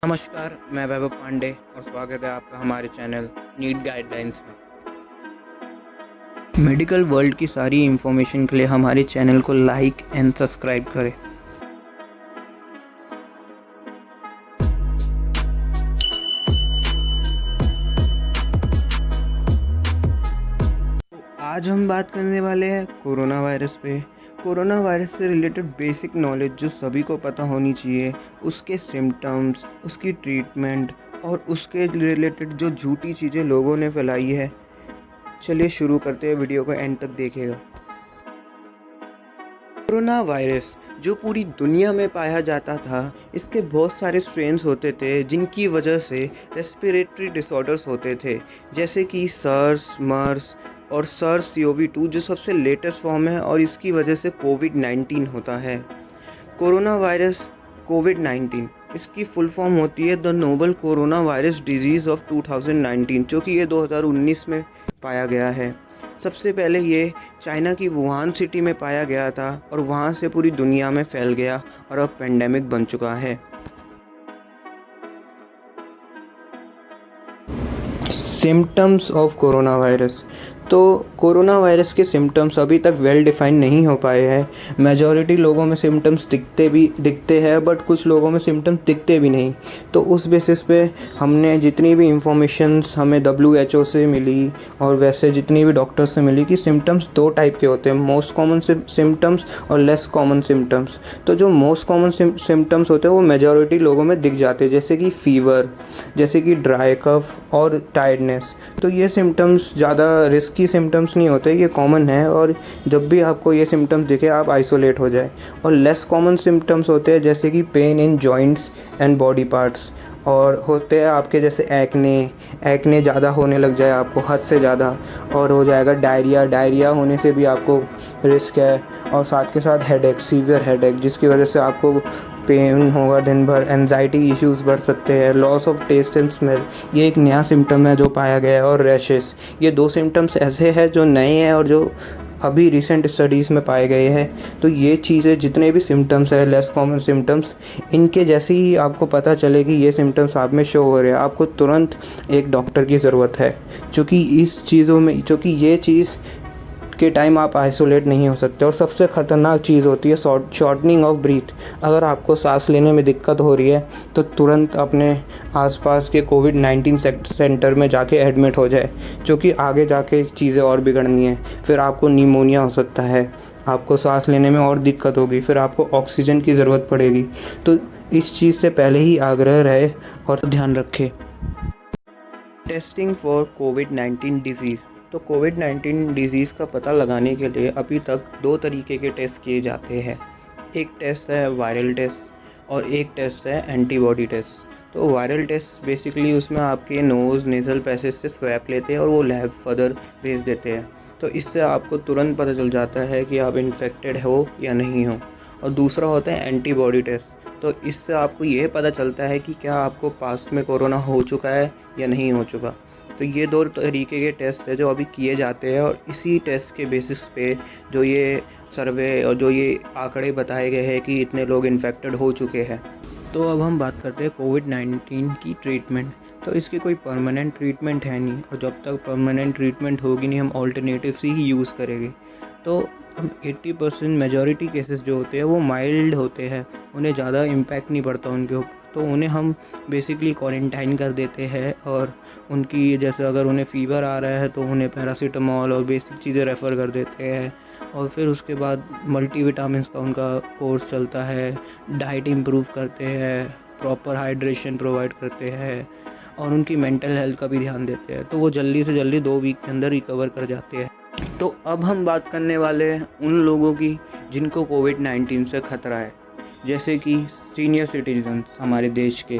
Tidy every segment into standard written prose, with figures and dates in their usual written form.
नमस्कार, मैं वैभव पांडे और स्वागत है आपका हमारे चैनल नीट गाइडलाइंस में। मेडिकल वर्ल्ड की सारी इन्फॉर्मेशन के लिए हमारे चैनल को लाइक एंड सब्सक्राइब करें। तो आज हम बात करने वाले हैं कोरोना वायरस पे। कोरोना वायरस से रिलेटेड बेसिक नॉलेज जो सभी को पता होनी चाहिए, उसके सिम्टम्स, उसकी ट्रीटमेंट और उसके रिलेटेड जो झूठी चीज़ें लोगों ने फैलाई है। चलिए शुरू करते हैं, वीडियो को एंड तक देखिएगा। कोरोना वायरस जो पूरी दुनिया में पाया जाता था, इसके बहुत सारे स्ट्रेन्स होते थे जिनकी वजह से रेस्पिरेटरी डिसऑर्डर्स होते थे, जैसे कि सर्स, मर्स और सर्स CoV-2 जो सबसे लेटेस्ट फॉर्म है, और इसकी वजह से कोविड-19 होता है। कोरोना वायरस कोविड-19 इसकी फुल फॉर्म होती है the novel corona virus disease of 2019, जो कि ये 2019 में पाया गया है। सबसे पहले ये चाइना की वुहान सिटी में पाया गया था और वहाँ से पूरी दुनिया में फैल गया और अब पेंडेमिक बन चुका है। Symptoms of corona virus. तो कोरोना वायरस के सिम्टम्स अभी तक वेल डिफाइन नहीं हो पाए हैं। मेजॉरिटी लोगों में सिम्टम्स दिखते हैं, बट कुछ लोगों में सिम्टम्स दिखते भी नहीं। तो उस बेसिस पे हमने जितनी भी इंफॉर्मेशंस हमें WHO से मिली और वैसे जितनी भी डॉक्टर्स से मिली कि सिम्टम्स दो टाइप के होते हैं, मोस्ट कॉमन सिम्टम्स और लेस कॉमन सिम्टम्स। तो जो मोस्ट कॉमन सिम्टम्स होते हैं वो मेजॉरिटी लोगों में दिख जाते हैं, जैसे कि फीवर, जैसे कि ड्राई कफ और टायर्डनेस। तो ये सिम्टम्स ज़्यादा रिस्की सिम्टम्स नहीं होते, ये कॉमन है, और जब भी आपको ये सिम्टम्स दिखे आप आइसोलेट हो जाए। और लेस कॉमन सिम्टम्स होते हैं जैसे कि pain in joints and body parts, और होते हैं आपके जैसे एक्ने ज़्यादा होने लग जाए आपको, हद से ज़्यादा, और हो जाएगा डायरिया होने से भी आपको रिस्क है, और साथ के साथ हेडेक, सीवियर हेडेक, जिसकी वजह से आपको पेन होगा दिन भर, एंजाइटी इश्यूज़ बढ़ सकते हैं, loss of taste and smell, ये एक नया सिम्टम है जो पाया गया है, और रैशेस। ये दो सिम्टम्स ऐसे हैं जो नए हैं और जो अभी रिसेंट स्टडीज़ में पाए गए हैं। तो ये चीज़ें, जितने भी सिम्टम्स हैं लेस कॉमन सिम्टम्स, इनके जैसे ही आपको पता चले कि ये सिम्टम्स आप में शो हो रहे हैं, आपको तुरंत एक डॉक्टर की ज़रूरत है, क्योंकि इस चीज़ों में, क्योंकि ये चीज़ के टाइम आप आइसोलेट नहीं हो सकते। और सबसे ख़तरनाक चीज़ होती है शॉर्टनिंग ऑफ ब्रीथ। अगर आपको सांस लेने में दिक्कत हो रही है तो तुरंत अपने आसपास के कोविड-19 सेंटर में जाके एडमिट हो जाए, जो कि आगे जाके चीज़ें और बिगड़नी है। फिर आपको निमोनिया हो सकता है, आपको सांस लेने में और दिक्कत होगी, फिर आपको ऑक्सीजन की ज़रूरत पड़ेगी। तो इस चीज़ से पहले ही आग्रह रहे और ध्यान रखें। Testing for covid disease. तो कोविड-19 डिज़ीज़ का पता लगाने के लिए अभी तक दो तरीके के टेस्ट किए जाते हैं। एक टेस्ट है वायरल टेस्ट और एक टेस्ट है एंटीबॉडी टेस्ट। तो वायरल टेस्ट बेसिकली उसमें आपके नोज़ नेज़ल पैसेज से स्वैप लेते हैं और वो लैब फर्दर भेज देते हैं। तो इससे आपको तुरंत पता चल जाता है कि आप इन्फेक्टेड हो या नहीं हो। और दूसरा होता है एंटीबॉडी टेस्ट। तो इससे आपको ये पता चलता है कि क्या आपको पास्ट में कोरोना हो चुका है या नहीं हो चुका। तो ये दो तरीके के टेस्ट है जो अभी किए जाते हैं, और इसी टेस्ट के बेसिस पे जो ये सर्वे और जो ये आंकड़े बताए गए हैं कि इतने लोग इन्फेक्टेड हो चुके हैं। तो अब हम बात करते हैं कोविड-19 की ट्रीटमेंट। तो इसकी कोई परमानेंट ट्रीटमेंट है नहीं, और जब तक परमानेंट ट्रीटमेंट होगी नहीं, हम ऑल्टरनेटिव्स ही यूज़ करेंगे। तो हम 80% मेजॉरिटी केसेस जो होते हैं वो माइल्ड होते हैं, उन्हें ज़्यादा इम्पैक्ट नहीं पड़ता उनके ऊपर। तो उन्हें हम बेसिकली क्वारंटाइन कर देते हैं, और उनकी जैसे अगर उन्हें फ़ीवर आ रहा है तो उन्हें पैरासीटामॉल और बेसिक चीज़ें रेफ़र कर देते हैं। और फिर उसके बाद मल्टीविटामिन्स का उनका कोर्स चलता है, डाइट इम्प्रूव करते हैं, प्रॉपर हाइड्रेशन प्रोवाइड करते हैं, और उनकी मेंटल हेल्थ का भी ध्यान देते हैं। तो वो जल्दी से जल्दी 2 वीक के अंदर रिकवर कर जाते हैं। तो अब हम बात करने वाले हैं उन लोगों की जिनको कोविड-19 से ख़तरा है, जैसे कि सीनियर सिटीजन हमारे देश के,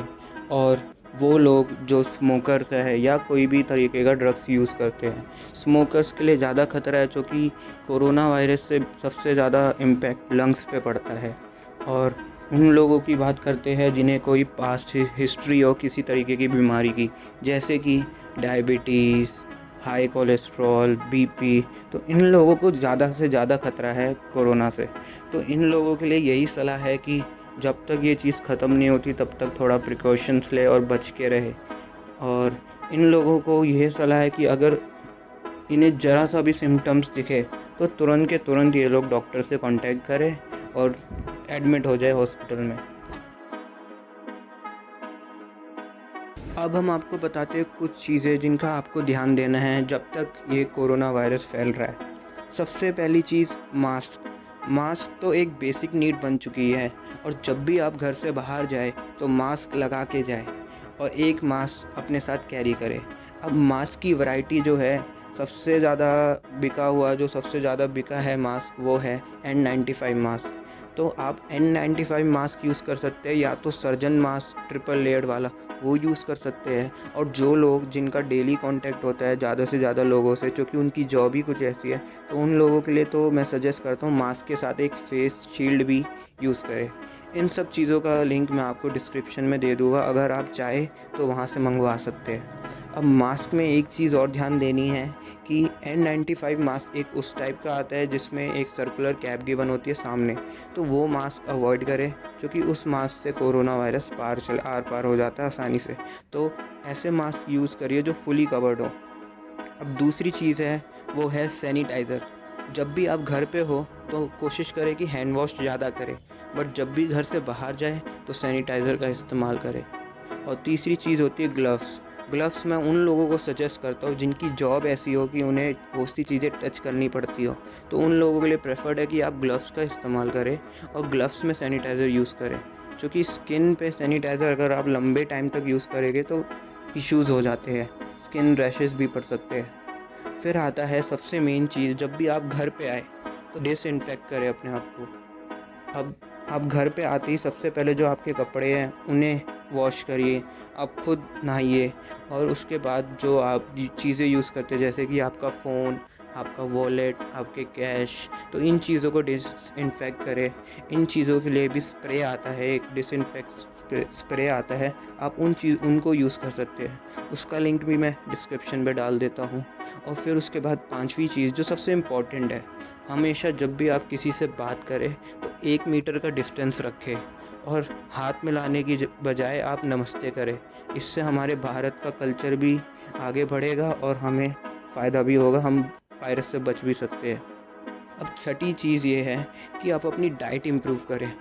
और वो लोग जो स्मोकर्स है या कोई भी तरीके का ड्रग्स यूज़ करते हैं। स्मोकर्स के लिए ज़्यादा ख़तरा है, क्योंकि कोरोना वायरस से सबसे ज़्यादा इम्पैक्ट लंग्स पे पड़ता है। और उन लोगों की बात करते हैं जिन्हें कोई पास्ट हिस्ट्री हो किसी तरीके की बीमारी की, जैसे कि डायबिटीज़, हाई कोलेस्ट्रॉल, बीपी। तो इन लोगों को ज़्यादा से ज़्यादा खतरा है कोरोना से। तो इन लोगों के लिए यही सलाह है कि जब तक ये चीज़ ख़त्म नहीं होती तब तक थोड़ा प्रिकॉशंस ले और बच के रहे। और इन लोगों को यह सलाह है कि अगर इन्हें ज़रा सा भी सिम्टम्स दिखे तो तुरंत के तुरंत ये लोग डॉक्टर से कांटेक्ट करें और एडमिट हो जाए हॉस्पिटल में। अब हम आपको बताते हैं कुछ चीज़ें जिनका आपको ध्यान देना है जब तक ये कोरोना वायरस फैल रहा है। सबसे पहली चीज़ मास्क तो एक बेसिक नीड बन चुकी है, और जब भी आप घर से बाहर जाए तो मास्क लगा के जाए और एक मास्क अपने साथ कैरी करें। अब मास्क की वैरायटी जो है, सबसे ज़्यादा बिका है मास्क, वो है N95 मास्क। तो आप N95 मास्क यूज़ कर सकते हैं, या तो सर्जन मास्क ट्रिपल लेयर वाला वो यूज़ कर सकते हैं। और जो लोग जिनका डेली कांटेक्ट होता है ज़्यादा से ज़्यादा लोगों से, क्योंकि उनकी जॉब ही कुछ ऐसी है, तो उन लोगों के लिए तो मैं सजेस्ट करता हूँ मास्क के साथ एक फेस शील्ड भी यूज़ करें। इन सब चीज़ों का लिंक मैं आपको डिस्क्रिप्शन में दे दूँगा, अगर आप चाहें तो वहाँ से मंगवा सकते हैं। अब मास्क में एक चीज़ और ध्यान देनी है कि N95 मास्क एक उस टाइप का आता है जिसमें एक सर्कुलर कैप गिवन होती है सामने, तो वो मास्क अवॉइड करें, क्योंकि उस मास्क से कोरोना वायरस आर पार हो जाता है आसानी से। तो ऐसे मास्क यूज़ करिए जो फुली कवर्ड हो। अब दूसरी चीज़ है वो है सैनिटाइज़र। जब भी आप घर पे हो तो कोशिश करें कि हैंड वॉश ज़्यादा करें, बट जब भी घर से बाहर जाए तो सैनिटाइज़र का इस्तेमाल करें। और तीसरी चीज़ होती है ग्लव्स मैं उन लोगों को सजेस्ट करता हूँ जिनकी जॉब ऐसी हो कि उन्हें बहुत सी चीज़ें टच करनी पड़ती हो, तो उन लोगों के लिए प्रेफर्ड है कि आप ग्लव्स का इस्तेमाल करें और ग्लव्स में सैनिटाइज़र यूज़ करें, क्योंकि स्किन पे सैनिटाइज़र अगर आप लंबे टाइम तक यूज़ करेंगे तो इश्यूज़ हो जाते हैं, स्किन रैशेस भी पड़ सकते हैं। फिर आता है सबसे मेन चीज़, जब भी आप घर पे आए तो डिसइंफेक्ट करें अपने आप को। अब आप घर पे आते ही सबसे पहले जो आपके कपड़े हैं उन्हें वॉश करिए, आप खुद नहाइए, और उसके बाद जो आप चीज़ें यूज़ करते हैं जैसे कि आपका फ़ोन, आपका वॉलेट, आपके कैश, तो इन चीज़ों को डिसइंफेक्ट करें। इन चीज़ों के लिए भी स्प्रे आता है, एक डिसइंफेक्ट स्प्रे आता है, आप उनको यूज़ कर सकते हैं। उसका लिंक भी मैं डिस्क्रिप्शन में डाल देता हूँ। और फिर उसके बाद पांचवी चीज़ जो सबसे इम्पॉर्टेंट है, हमेशा जब भी आप किसी से बात करें तो 1 मीटर का डिस्टेंस रखें, और हाथ मिलाने की बजाय आप नमस्ते करें। इससे हमारे भारत का कल्चर भी आगे बढ़ेगा और हमें फ़ायदा भी होगा, हम वायरस से बच भी सकते हैं। अब छठी चीज़ ये है कि आप अपनी डाइट इम्प्रूव करें।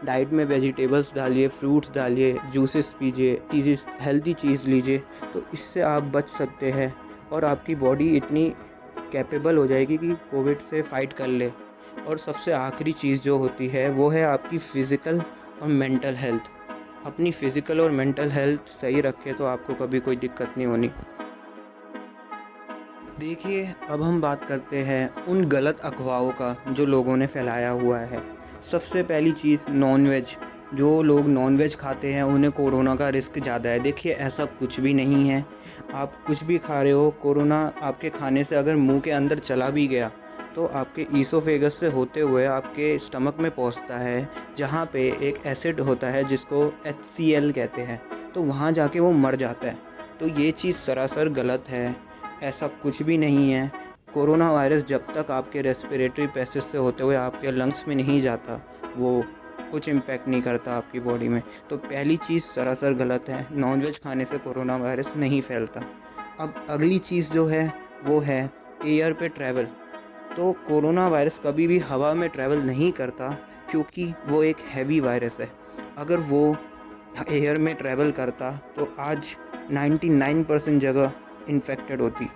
डाइट में वेजिटेबल्स डालिए, फ्रूट्स डालिए, जूसेस पीजिए, चीज़ें हेल्दी चीज़ लीजिए, तो इससे आप बच सकते हैं और आपकी बॉडी इतनी कैपेबल हो जाएगी कि कोविड से फ़ाइट कर ले। और सबसे आखिरी चीज़ जो होती है वो है आपकी फ़िज़िकल और मेंटल हेल्थ। अपनी फ़िज़िकल और मेंटल हेल्थ सही रखें तो आपको कभी कोई दिक्कत नहीं होनी। देखिए, अब हम बात करते हैं उन गलत अफ़वाहों का जो लोगों ने फैलाया हुआ है। सबसे पहली चीज़, नॉन-वेज। जो लोग नॉन-वेज खाते हैं उन्हें कोरोना का रिस्क ज़्यादा है। देखिए, ऐसा कुछ भी नहीं है। आप कुछ भी खा रहे हो, कोरोना आपके खाने से अगर मुंह के अंदर चला भी गया तो आपके ईसोफेगस से होते हुए आपके स्टमक में पहुंचता है, जहां पे एक एसिड होता है जिसको HCl कहते हैं, तो वहां जाके वो मर जाता है। तो ये चीज़ सरासर गलत है, ऐसा कुछ भी नहीं है। कोरोना वायरस जब तक आपके रेस्पिरेटरी पैसेज से होते हुए आपके लंग्स में नहीं जाता, वो कुछ इम्पैक्ट नहीं करता आपकी बॉडी में। तो पहली चीज़ सरासर गलत है, नॉनवेज खाने से कोरोना वायरस नहीं फैलता। अब अगली चीज़ जो है वो है एयर पे ट्रैवल। तो कोरोना वायरस कभी भी हवा में ट्रैवल नहीं करता, क्योंकि वो एक हैवी वायरस है। अगर वो एयर में ट्रैवल करता तो आज 99% जगह इन्फेक्टेड होती।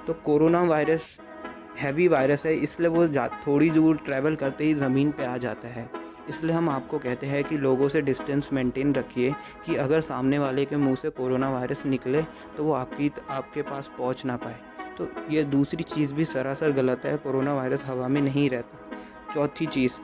तो कोरोना वायरस हैवी वायरस है, इसलिए वो थोड़ी दूर ट्रैवल करते ही ज़मीन पे आ जाता है। इसलिए हम आपको कहते हैं कि लोगों से डिस्टेंस मेंटेन रखिए, कि अगर सामने वाले के मुंह से कोरोना वायरस निकले तो वो आपके पास पहुंच ना पाए। तो ये दूसरी चीज़ भी सरासर गलत है, कोरोना वायरस हवा में नहीं रहता। चौथी चीज़,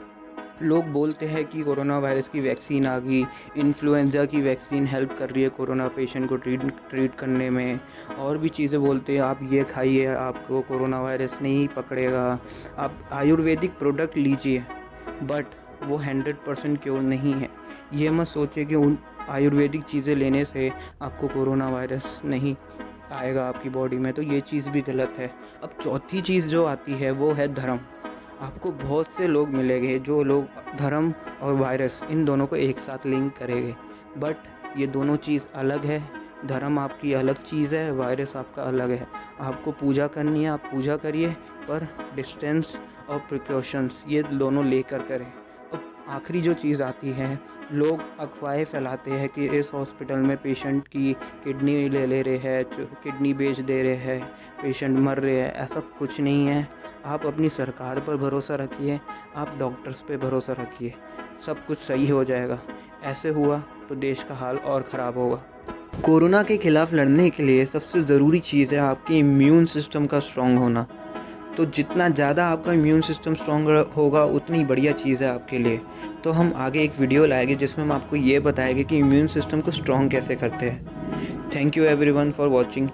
लोग बोलते हैं कि कोरोना वायरस की वैक्सीन आ गई, इन्फ्लुएंज़ा की वैक्सीन हेल्प कर रही है कोरोना पेशेंट को ट्रीट करने में, और भी चीज़ें बोलते हैं आप ये खाइए आपको कोरोना वायरस नहीं पकड़ेगा, आप आयुर्वेदिक प्रोडक्ट लीजिए, बट वो 100% क्योर नहीं है। ये मत सोचिए कि उन आयुर्वेदिक चीज़ें लेने से आपको कोरोना वायरस नहीं आएगा आपकी बॉडी में, तो ये चीज़ भी गलत है। अब चौथी चीज़ जो आती है वो है धर्म। आपको बहुत से लोग मिलेंगे जो लोग धर्म और वायरस इन दोनों को एक साथ लिंक करेंगे, बट ये दोनों चीज़ अलग है। धर्म आपकी अलग चीज़ है, वायरस आपका अलग है। आपको पूजा करनी है, आप पूजा करिए, पर डिस्टेंस और प्रिकॉशंस ये दोनों लेकर करें। और आखिरी जो चीज़ आती है, लोग अफवाहें फैलाते हैं कि इस हॉस्पिटल में पेशेंट की किडनी ले रहे हैं, किडनी बेच दे रहे हैं, पेशेंट मर रहे हैं। ऐसा कुछ नहीं है। आप अपनी सरकार पर भरोसा रखिए, आप डॉक्टर्स पे भरोसा रखिए, सब कुछ सही हो जाएगा। ऐसे हुआ तो देश का हाल और ख़राब होगा। कोरोना के खिलाफ लड़ने के लिए सबसे ज़रूरी चीज़ है आपके इम्यून सिस्टम का स्ट्रॉन्ग होना। तो जितना ज़्यादा आपका इम्यून सिस्टम स्ट्रॉन्ग होगा उतनी बढ़िया चीज़ है आपके लिए। तो हम आगे एक वीडियो लाएंगे जिसमें हम आपको ये बताएंगे कि इम्यून सिस्टम को स्ट्रॉन्ग कैसे करते हैं। Thank you everyone for watching.